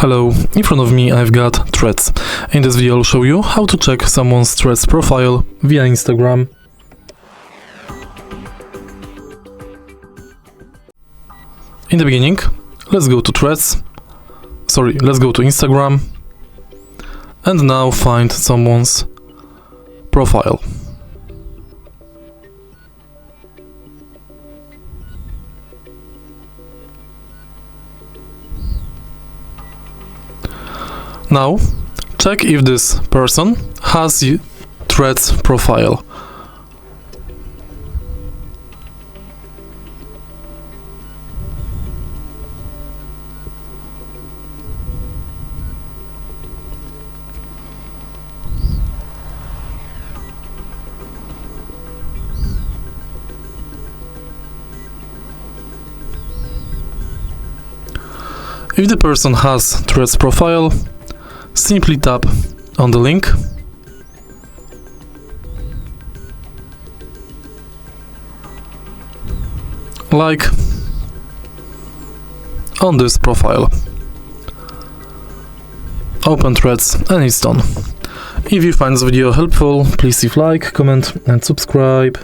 Hello, in front of me I've got threads. In this video I'll show you how to check someone's threads profile via Instagram. In the beginning, let's go to Instagram, and now find someone's profile. Now, check if this person has a threads profile. If the person has threads profile, simply tap on the link like on this profile. Open threads and it's done. If you find this video helpful, please leave like, comment and subscribe.